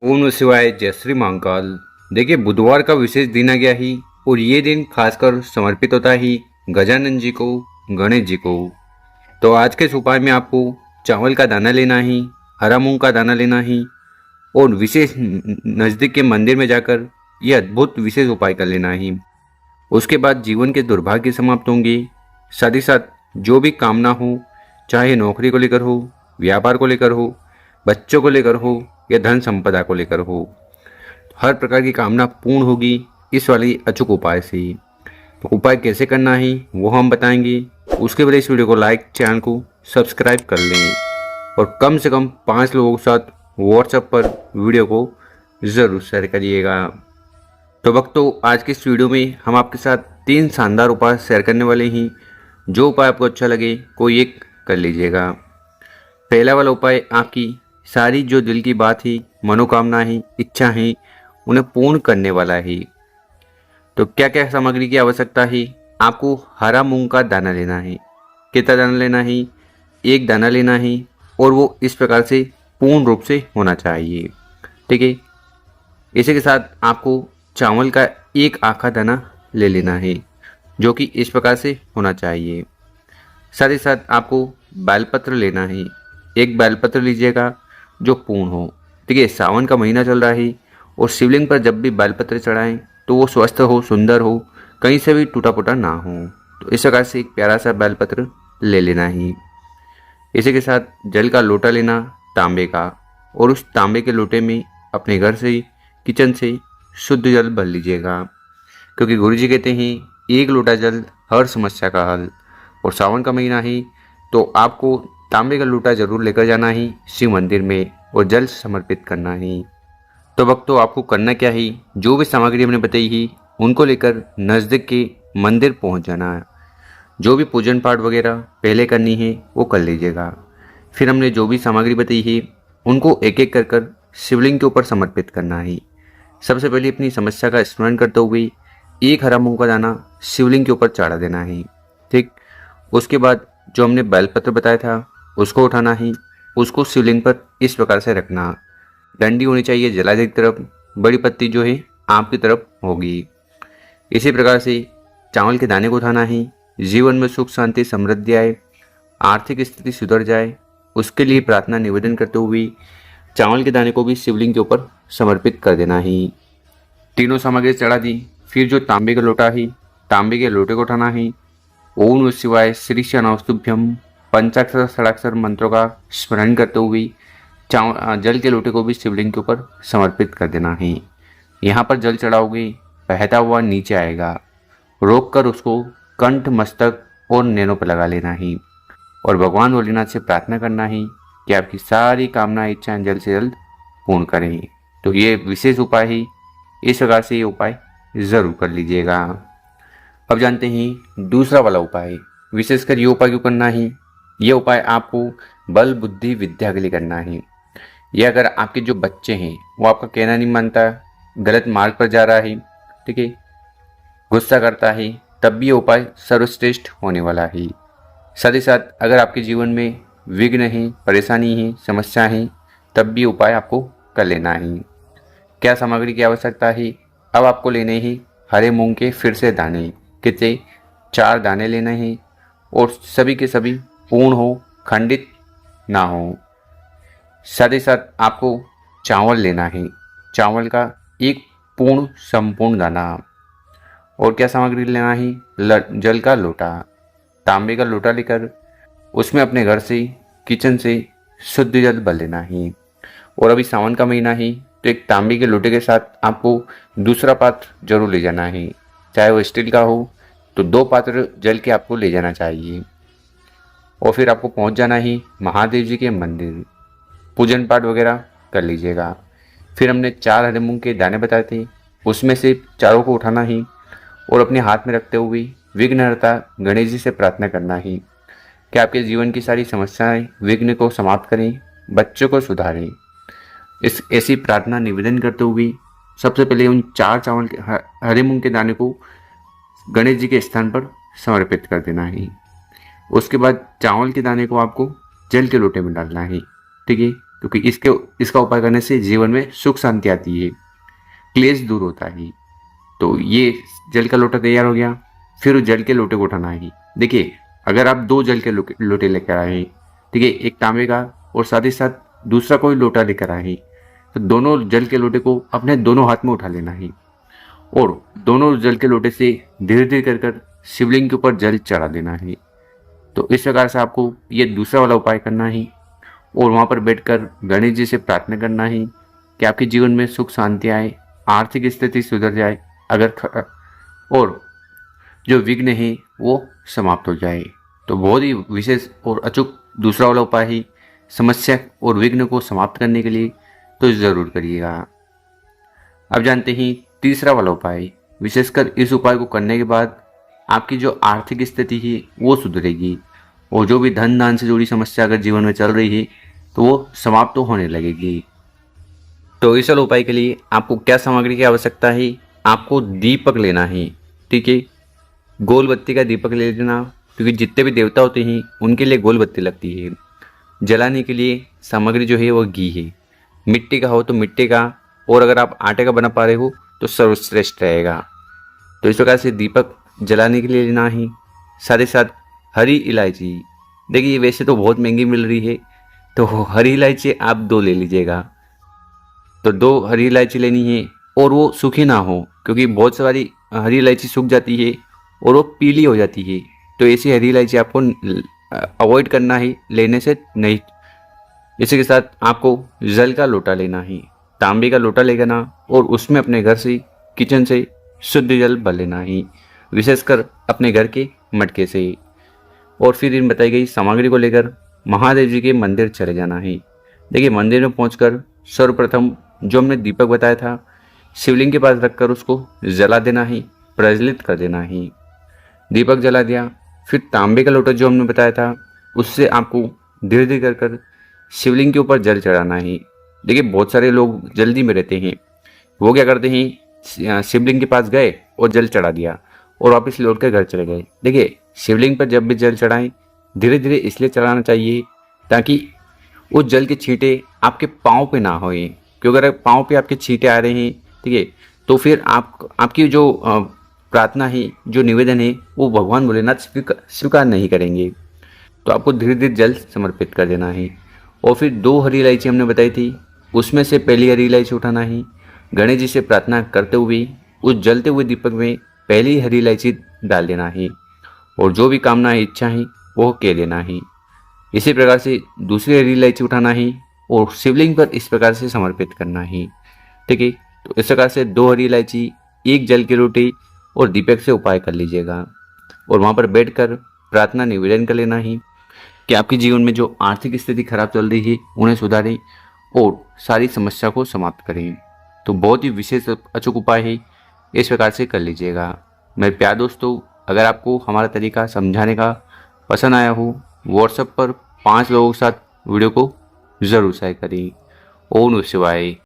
ओम नमः शिवाय। जय श्री महाकाल। देखिए, बुधवार का विशेष दिन आ गया ही और ये दिन खासकर समर्पित होता है गजानन जी को, गणेश जी को। तो आज के इस उपाय में आपको चावल का दाना लेना ही, हरा मूंग का दाना लेना ही और विशेष नज़दीक के मंदिर में जाकर ये अद्भुत विशेष उपाय कर लेना ही। उसके बाद जीवन के दुर्भाग्य समाप्त होंगे। साथ ही साथ जो भी कामना हो, चाहे नौकरी को लेकर हो, व्यापार को लेकर हो, बच्चों को लेकर हो या धन संपदा को लेकर हो, हर प्रकार की कामना पूर्ण होगी इस वाली अचूक उपाय से। तो उपाय कैसे करना है वो हम बताएंगे। उसके पहले इस वीडियो को लाइक, चैनल को सब्सक्राइब कर लें और कम से कम 5 लोगों के साथ व्हाट्सएप पर वीडियो को ज़रूर शेयर करिएगा। तो वक्तों, आज के इस वीडियो में हम आपके साथ 3 शानदार उपाय शेयर करने वाले हैं। जो उपाय आपको अच्छा लगे कोई एक कर लीजिएगा। पहला वाला उपाय आपकी सारी जो दिल की बात है, मनोकामना है, इच्छा है, उन्हें पूर्ण करने वाला है। तो क्या क्या सामग्री की आवश्यकता है? आपको हरा मूंग का दाना लेना है। कितना दाना लेना है? 1 दाना लेना है और वो इस प्रकार से पूर्ण रूप से होना चाहिए। ठीक है। इसी के साथ आपको चावल का 1 आखा दाना ले लेना है जो कि इस प्रकार से होना चाहिए। साथ ही साथ आपको बेलपत्र लेना है। 1 बेलपत्र लीजिएगा जो पूर्ण हो। देखिए, सावन का महीना चल रहा है और शिवलिंग पर जब भी बेलपत्र चढ़ाएं तो वो स्वस्थ हो, सुंदर हो, कहीं से भी टूटा फूटा ना हो। तो इस प्रकार से एक प्यारा सा बेलपत्र ले लेना ही। इसी के साथ जल का लोटा लेना, तांबे का, और उस तांबे के लोटे में अपने घर से, किचन से शुद्ध जल भर लीजिएगा, क्योंकि गुरु जी कहते हैं 1 लोटा जल हर समस्या का हल। और सावन का महीना है तो आपको तांबे का लोटा जरूर लेकर जाना ही शिव मंदिर में और जल समर्पित करना ही। तो वक्तों, आपको करना क्या है? जो भी सामग्री हमने बताई ही उनको लेकर नज़दीक के मंदिर पहुंच जाना है। जो भी पूजन पाठ वगैरह पहले करनी है वो कर लीजिएगा। फिर हमने जो भी सामग्री बताई है उनको एक एक कर शिवलिंग के ऊपर समर्पित करना है। सबसे पहले अपनी समस्या का स्मरण करते हुए 1 हरा मूंग का दाना शिवलिंग के ऊपर चढ़ा देना है। ठीक। उसके बाद जो हमने बेलपत्र बताया था उसको उठाना ही, उसको शिवलिंग पर इस प्रकार से रखना। डंडी होनी चाहिए जलाधि की तरफ, बड़ी पत्ती जो है आपकी तरफ होगी। इसी प्रकार से चावल के दाने को उठाना ही। जीवन में सुख, शांति, समृद्धि आए, आर्थिक स्थिति सुधर जाए, उसके लिए प्रार्थना निवेदन करते हुए चावल के दाने को भी शिवलिंग के ऊपर समर्पित कर देना ही। तीनों सामग्री चढ़ा दी। फिर जो तांबे का लोटा है, तांबे के लोटे को उठाना है। ओम नमः शिवाय, श्री शनास्तुभ्यम पंचाक्षर षडाक्षर मंत्रों का स्मरण करते हुए जल के लोटे को भी शिवलिंग के ऊपर समर्पित कर देना है। यहाँ पर जल चढ़ाओगे, बहता हुआ नीचे आएगा। रोक कर उसको कंठ, मस्तक और नैनों पर लगा लेना ही और भगवान भोलेनाथ से प्रार्थना करना है कि आपकी सारी कामना, इच्छाएं जल्द से जल्द पूर्ण करें। तो ये विशेष उपाय है, इस प्रकार से ये उपाय ज़रूर कर लीजिएगा। अब जानते हैं दूसरा वाला उपाय। विशेषकर ये उपाय क्यों करना है? ये उपाय आपको बल, बुद्धि, विद्या के लिए करना है। ये अगर आपके जो बच्चे हैं वो आपका कहना नहीं मानता, गलत मार्ग पर जा रहा है, ठीक है, गुस्सा करता है, तब भी ये उपाय सर्वश्रेष्ठ होने वाला है। साथ ही साथ अगर आपके जीवन में विघ्न है, परेशानी है, समस्या है, तब भी उपाय आपको कर लेना है। क्या सामग्री की आवश्यकता है? अब आपको लेने ही हरे मूंग के फिर से दाने। कितने? 4 दाने लेने हैं और सभी के सभी पूर्ण हो, खंडित ना हो। साथ ही साथ आपको चावल लेना है। चावल का 1 पूर्ण संपूर्ण दाना। और क्या सामग्री लेना है? जल का लोटा, तांबे का लोटा लेकर उसमें अपने घर से, किचन से शुद्ध जल भर लेना है। और अभी सावन का महीना है तो एक तांबे के लोटे के साथ आपको दूसरा पात्र जरूर ले जाना है। चाहे वो स्टील का हो तो 2 पात्र जल के आपको ले जाना चाहिए। और फिर आपको पहुंच जाना ही महादेव जी के मंदिर। पूजन पाठ वगैरह कर लीजिएगा। फिर हमने 4 हरे मूंग के दाने बताए थे, उसमें से चारों को उठाना ही और अपने हाथ में रखते हुए विघ्नहर्ता गणेश जी से प्रार्थना करना ही कि आपके जीवन की सारी समस्याएं, विघ्न को समाप्त करें, बच्चों को सुधारें। इस ऐसी प्रार्थना निवेदन करते हुए सबसे पहले उन 4 चावल के हरे मूंग के दाने को गणेश जी के स्थान पर समर्पित कर देना है। उसके बाद चावल के दाने को आपको जल के लोटे में डालना है। ठीक है। क्योंकि इसका उपाय करने से जीवन में सुख शांति आती है, क्लेश दूर होता है। तो ये जल का लोटा तैयार हो गया। फिर उस जल के लोटे को उठाना है। देखिए, अगर आप 2 जल के लोटे लेकर आए, ठीक है, एक तांबे का और साथ ही साथ दूसरा कोई लोटा लेकर आए, तो दोनों जल के लोटे को अपने दोनों हाथ में उठा लेना है और दोनों जल के लोटे से धीरे धीरे कर कर शिवलिंग के ऊपर जल चढ़ा देना है। तो इस प्रकार से आपको ये दूसरा वाला उपाय करना है और वहाँ पर बैठकर गणेश जी से प्रार्थना करना है कि आपके जीवन में सुख शांति आए, आर्थिक स्थिति सुधर जाए, और जो विघ्न है वो समाप्त हो जाए। तो बहुत ही विशेष और अचूक दूसरा वाला उपाय है समस्या और विघ्न को समाप्त करने के लिए, तो ज़रूर करिएगा। अब जानते हैं तीसरा वाला उपाय। विशेषकर इस उपाय को करने के बाद आपकी जो आर्थिक स्थिति है वो सुधरेगी और जो भी धन दान से जुड़ी समस्या अगर जीवन में चल रही है तो वो समाप्त तो होने लगेगी। तो इस वाले उपाय के लिए आपको क्या सामग्री की आवश्यकता है? आपको दीपक लेना है, ठीक है, गोल बत्ती का दीपक ले लेना, क्योंकि जितने भी देवता होते हैं उनके लिए गोल बत्ती लगती है। जलाने के लिए सामग्री जो है वो घी है, मिट्टी का हो तो मिट्टी का, और अगर आप आटे का बना पा रहे हो तो सर्वश्रेष्ठ रहेगा। तो इस प्रकार से दीपक जलाने के लिए लेना है। साथ ही साथ हरी इलायची, देखिए वैसे तो बहुत महंगी मिल रही है, तो हरी इलायची आप 2 ले लीजिएगा। तो 2 हरी इलायची लेनी है और वो सूखी ना हो, क्योंकि बहुत सारी हरी इलायची सूख जाती है और वो पीली हो जाती है। तो ऐसी हरी इलायची आपको अवॉइड करना है लेने से नहीं। इसी के साथ आपको जल का लोटा लेना है, तांबे का लोटा लेकर ना, और उसमें अपने घर से, किचन से शुद्ध जल भर लेना है, विशेषकर अपने घर के मटके से। और फिर इन बताई गई सामग्री को लेकर महादेव जी के मंदिर चले जाना है। देखिए, मंदिर में पहुंचकर सर्वप्रथम जो हमने दीपक बताया था शिवलिंग के पास रखकर उसको जला देना है, प्रज्वलित कर देना है। दीपक जला दिया, फिर तांबे का लोटा जो हमने बताया था उससे आपको धीरे धीरे कर कर शिवलिंग के ऊपर जल चढ़ाना है। देखिए, बहुत सारे लोग जल्दी में रहते हैं, वो क्या करते हैं, शिवलिंग के पास गए और जल चढ़ा दिया और वापस लौट कर घर चले गए। देखिए, शिवलिंग पर जब भी जल चढ़ाएं धीरे धीरे इसलिए चढ़ाना चाहिए ताकि उस जल के छींटे आपके पाँव पे ना होए, क्योंकि अगर पाँव पे आपके छींटे आ रहे हैं, ठीक है, तो फिर आपकी जो प्रार्थना है, जो निवेदन है, वो भगवान भोलेनाथ स्वीकार नहीं करेंगे। तो आपको धीरे धीरे जल समर्पित कर देना है। और फिर 2 हरी इलायची हमने बताई थी, उसमें से पहली हरी इलायची उठाना है, गणेश जी से प्रार्थना करते हुए उस जलते हुए दीपक में पहली हरी इलायची डाल देना है और जो भी कामना है, इच्छा है, वो कह देना है। इसी प्रकार से दूसरी हरी इलायची उठाना है और शिवलिंग पर इस प्रकार से समर्पित करना है, ठीक है। तो इस प्रकार से 2 हरी इलायची, 1 जल की रोटी और दीपक से उपाय कर लीजिएगा और वहाँ पर बैठकर प्रार्थना निवेदन कर लेना है कि आपके जीवन में जो आर्थिक स्थिति खराब चल रही है उन्हें सुधारें और सारी समस्या को समाप्त करें। तो बहुत ही विशेष अचूक उपाय है, इस प्रकार से कर लीजिएगा। मेरे प्यारे दोस्तों, अगर आपको हमारा तरीका समझाने का पसंद आया हो, व्हाट्सएप पर 5 लोगों के साथ वीडियो को ज़रूर शेयर करें। ओम नमः शिवाय।